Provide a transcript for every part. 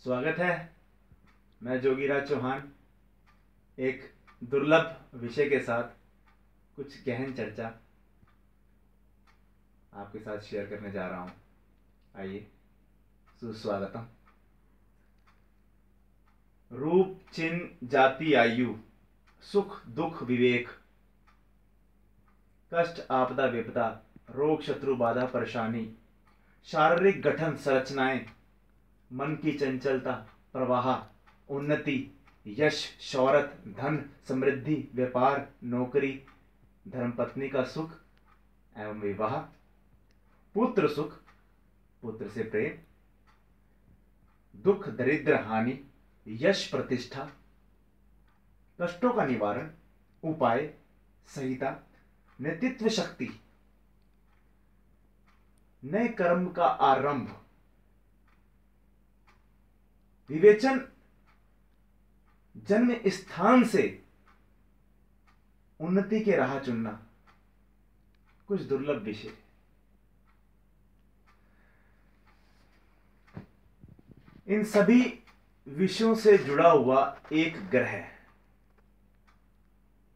स्वागत है। मैं जोगीराज चौहान एक दुर्लभ विषय के साथ कुछ गहन चर्चा आपके साथ शेयर करने जा रहा हूं। आइए, सुस्वागतम। रूप चिन्ह जाति आयु, सुख दुख विवेक, कष्ट आपदा विपदा, रोग शत्रु बाधा परेशानी, शारीरिक गठन संरचनाएं, मन की चंचलता प्रवाह, उन्नति, यश शौहरत, धन समृद्धि, व्यापार नौकरी, धर्मपत्नी का सुख एवं विवाह, पुत्र सुख, पुत्र से प्रेम, दुख दरिद्र हानि, यश प्रतिष्ठा, कष्टों का निवारण, उपाय, संहिता, नेतृत्व शक्ति, नए कर्म का आरंभ, विवेचन, जन्म स्थान से उन्नति के राह चुनना, कुछ दुर्लभ विषय। इन सभी विषयों से जुड़ा हुआ एक ग्रह,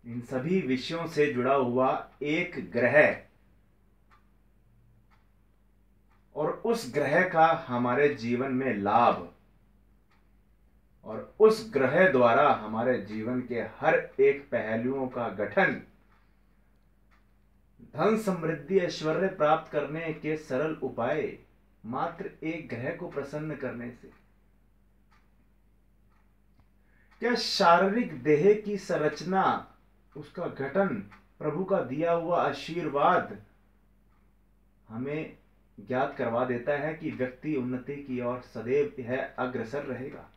इन सभी विषयों से जुड़ा हुआ एक ग्रह, और उस ग्रह का हमारे जीवन में लाभ, और उस ग्रह द्वारा हमारे जीवन के हर एक पहलुओं का गठन, धन समृद्धि ऐश्वर्य प्राप्त करने के सरल उपाय मात्र एक ग्रह को प्रसन्न करने से। क्या शारीरिक देह की संरचना, उसका गठन, प्रभु का दिया हुआ आशीर्वाद हमें ज्ञात करवा देता है कि व्यक्ति उन्नति की ओर सदैव यह अग्रसर रहेगा।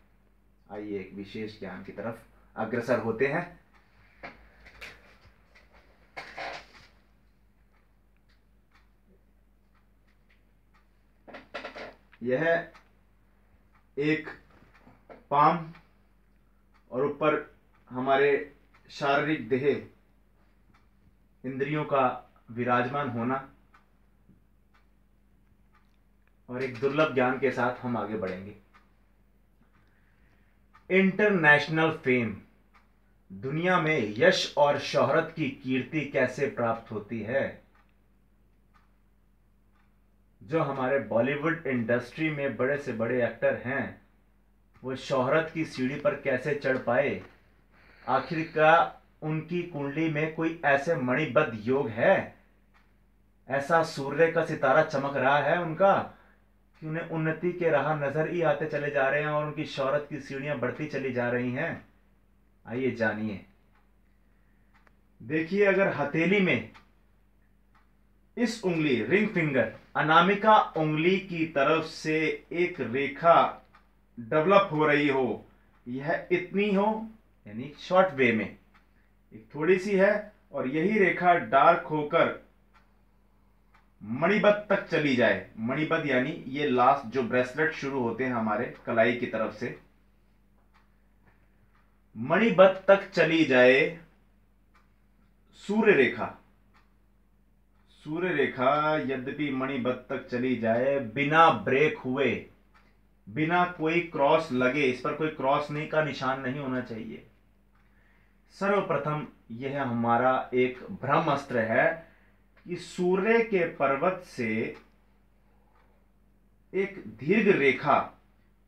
आइए एक विशेष ज्ञान की तरफ अग्रसर होते हैं। यह एक पाम और ऊपर हमारे शारीरिक देह इंद्रियों का विराजमान होना, और एक दुर्लभ ज्ञान के साथ हम आगे बढ़ेंगे। इंटरनेशनल फेम, दुनिया में यश और शोहरत की कीर्ति कैसे प्राप्त होती है। जो हमारे बॉलीवुड इंडस्ट्री में बड़े से बड़े एक्टर हैं, वो शोहरत की सीढ़ी पर कैसे चढ़ पाए। आखिरकार उनकी कुंडली में कोई ऐसे मणिबद्ध योग है, ऐसा सूर्य का सितारा चमक रहा है उनका कि उन्हें उन्नति के राह नजर ही आते चले जा रहे हैं और उनकी शौहरत की सीढ़ियां बढ़ती चली जा रही हैं। आइए जानिए। देखिए, अगर हथेली में इस उंगली, रिंग फिंगर, अनामिका उंगली की तरफ से एक रेखा डेवलप हो रही हो, यह इतनी हो यानी शॉर्ट वे में एक थोड़ी सी है, और यही रेखा डार्क होकर मणिबद्ध तक चली जाए। मणिबद्ध यानी ये लास्ट जो ब्रेसलेट शुरू होते हैं हमारे कलाई की तरफ से, मणिबद्ध तक चली जाए सूर्य रेखा। सूर्य रेखा यद्यपि मणिबद्ध तक चली जाए, बिना ब्रेक हुए, बिना कोई क्रॉस लगे, इस पर कोई क्रॉस नहीं का निशान नहीं होना चाहिए। सर्वप्रथम यह हमारा एक ब्रह्मास्त्र है कि सूर्य के पर्वत से एक दीर्घ रेखा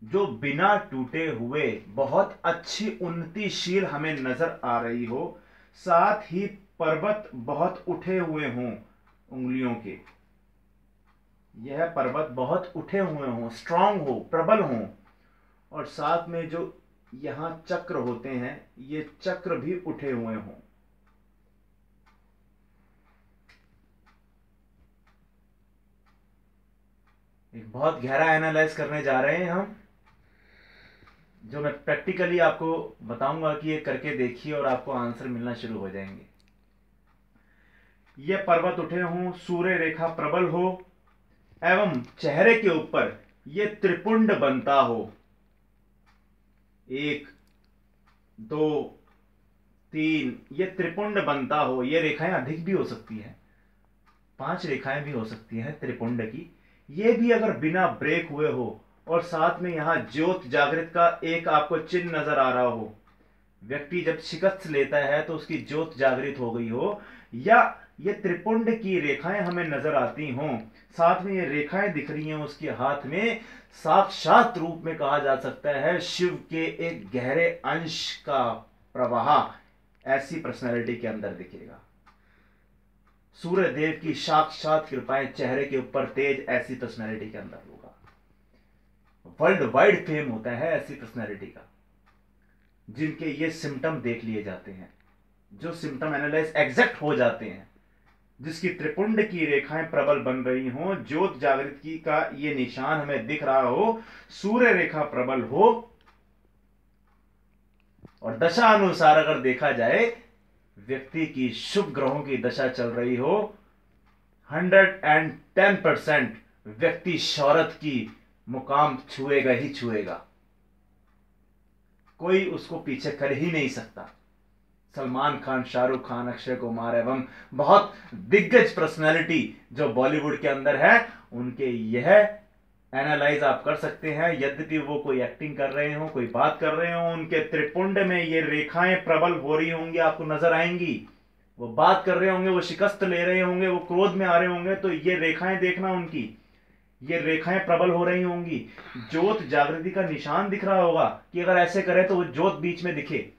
जो बिना टूटे हुए बहुत अच्छी उन्नतिशील हमें नजर आ रही हो, साथ ही पर्वत बहुत उठे हुए हों उंगलियों के, यह पर्वत बहुत उठे हुए हों, स्ट्रांग हो, प्रबल हों, और साथ में जो यहां चक्र होते हैं, ये चक्र भी उठे हुए हों। एक बहुत गहरा एनालाइज करने जा रहे हैं हम, जो मैं प्रैक्टिकली आपको बताऊंगा कि ये करके देखिए और आपको आंसर मिलना शुरू हो जाएंगे। ये पर्वत उठे हों, सूर्य रेखा प्रबल हो, एवं चेहरे के ऊपर ये त्रिपुंड बनता हो, 1 2 3, ये त्रिपुंड बनता हो। ये रेखाएं अधिक भी हो सकती हैं, 5 रेखाएं भी हो सकती हैं त्रिपुंड की। ये भी अगर बिना ब्रेक हुए हो और साथ में यहाँ ज्योत जागृत का एक आपको चिन्ह नजर आ रहा हो, व्यक्ति जब शिकस्त लेता है तो उसकी ज्योत जागृत हो गई हो, या ये त्रिपुंड की रेखाएं हमें नजर आती हों, साथ में ये रेखाएं दिख रही हैं उसके हाथ में, साक्षात रूप में कहा जा सकता है शिव के एक गहरे अंश का प्रवाह ऐसी पर्सनैलिटी के अंदर दिखेगा। सूर्य देव की साक्षात कृपाएं चेहरे के ऊपर तेज ऐसी पर्सनैलिटी के अंदर होगा। वर्ल्ड वाइड फेम होता है ऐसी पर्सनैलिटी का, जिनके ये सिम्टम देख लिए जाते हैं, जो सिम्टम एनालाइज एग्जैक्ट हो जाते हैं, जिसकी त्रिपुंड की रेखाएं प्रबल बन रही हों, ज्योत जागृति का ये निशान हमें दिख रहा हो, सूर्य रेखा प्रबल हो, और दशा अनुसार अगर देखा जाए व्यक्ति की शुभ ग्रहों की दशा चल रही हो, 110% व्यक्ति शौहरत की मुकाम छुएगा ही छुएगा, कोई उसको पीछे कर ही नहीं सकता। सलमान खान, शाहरुख खान, अक्षय कुमार एवं बहुत दिग्गज पर्सनालिटी जो बॉलीवुड के अंदर है, उनके यह एनालाइज आप कर सकते हैं। यद्यपि वो कोई एक्टिंग कर रहे हो, कोई बात कर रहे हो, उनके त्रिपुंड में ये रेखाएं प्रबल हो रही होंगी, आपको नजर आएंगी। वो बात कर रहे होंगे, वो शिकस्त ले रहे होंगे, वो क्रोध में आ रहे होंगे, तो ये रेखाएं देखना, उनकी ये रेखाएं प्रबल हो रही होंगी। ज्योत जागृति का निशान दिख रहा होगा कि अगर ऐसे करें तो वो ज्योत बीच में दिखे,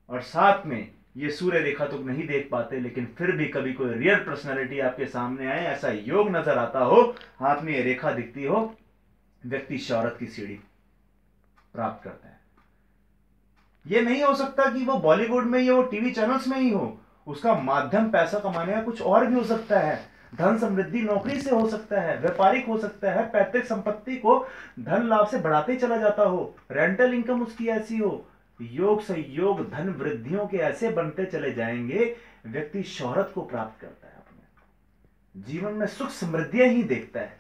और साथ में ये सूर्य रेखा तो नहीं देख पाते, लेकिन फिर भी कभी कोई रियल पर्सनालिटी आपके सामने आए, ऐसा योग नजर आता हो, हाथ में ये रेखा दिखती हो, व्यक्ति शौहरत की सीढ़ी प्राप्त करता है। ये नहीं हो सकता कि वो बॉलीवुड में ही हो, टीवी चैनल्स में ही हो, उसका माध्यम पैसा कमाने का कुछ और भी हो सकता है। धन समृद्धि नौकरी से हो सकता है, व्यापारिक हो सकता है, पैतृक संपत्ति को धन लाभ से बढ़ाते चला जाता हो, रेंटल इनकम उसकी ऐसी हो, योग संयोग धन वृद्धियों के ऐसे बनते चले जाएंगे, व्यक्ति शौहरत को प्राप्त करता है, अपने जीवन में सुख समृद्धियां ही देखता है।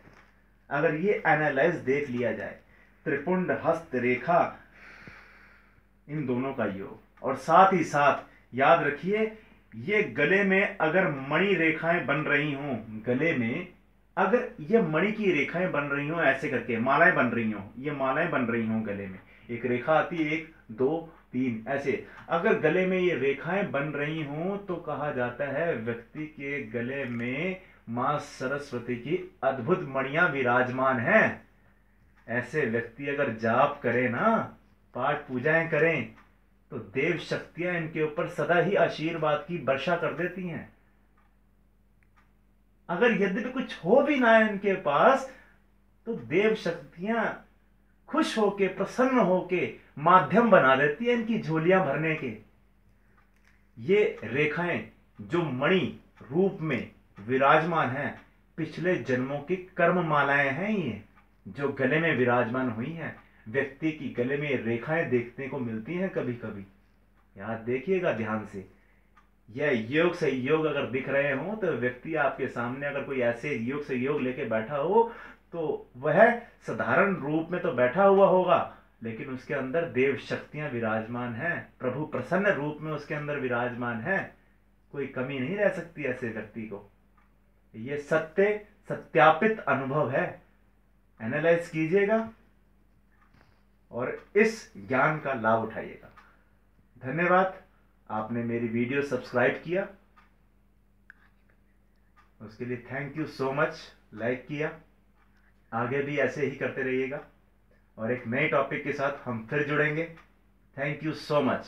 अगर ये एनालाइज देख लिया जाए, त्रिपुंड हस्त रेखा इन दोनों का योग, और साथ ही साथ याद रखिए ये गले में अगर मणि रेखाएं बन रही हों, गले में अगर ये मणि की रेखाएं बन रही हों, ऐसे करके मालाएं बन रही हों, ये मालाएं बन रही हों गले में, एक रेखा आती है, 1 2 3 ऐसे, अगर गले में ये रेखाएं बन रही हों तो कहा जाता है व्यक्ति के गले में मां सरस्वती की अद्भुत मणियां विराजमान हैं। ऐसे व्यक्ति अगर जाप करें ना, पाठ पूजाएं करें, तो देव शक्तियां इनके ऊपर सदा ही आशीर्वाद की वर्षा कर देती हैं। अगर यद्यपि कुछ हो भी ना है इनके पास, तो देव शक्तियां खुश होके, प्रसन्न होके माध्यम बना देती है इनकी झोलियां भरने के। ये रेखाएं जो मणि रूप में विराजमान हैं, पिछले जन्मों की कर्म मालाएं हैं, ये जो गले में विराजमान हुई हैं। व्यक्ति की गले में रेखाएं देखने को मिलती हैं कभी कभी, याद देखिएगा ध्यान से। यह योग से योग अगर दिख रहे हो, तो व्यक्ति आपके सामने अगर कोई ऐसे योग से योग लेके बैठा हो, तो वह साधारण रूप में तो बैठा हुआ होगा, लेकिन उसके अंदर देव शक्तियां विराजमान हैं, प्रभु प्रसन्न रूप में उसके अंदर विराजमान है, कोई कमी नहीं रह सकती ऐसे व्यक्ति को। ये सत्य सत्यापित अनुभव है, एनालाइज कीजिएगा और इस ज्ञान का लाभ उठाइएगा। धन्यवाद, आपने मेरी वीडियो सब्सक्राइब किया, उसके लिए thank you so much. Like किया, आगे भी ऐसे ही करते रहिएगा, और एक नए टॉपिक के साथ हम फिर जुड़ेंगे। Thank you so much.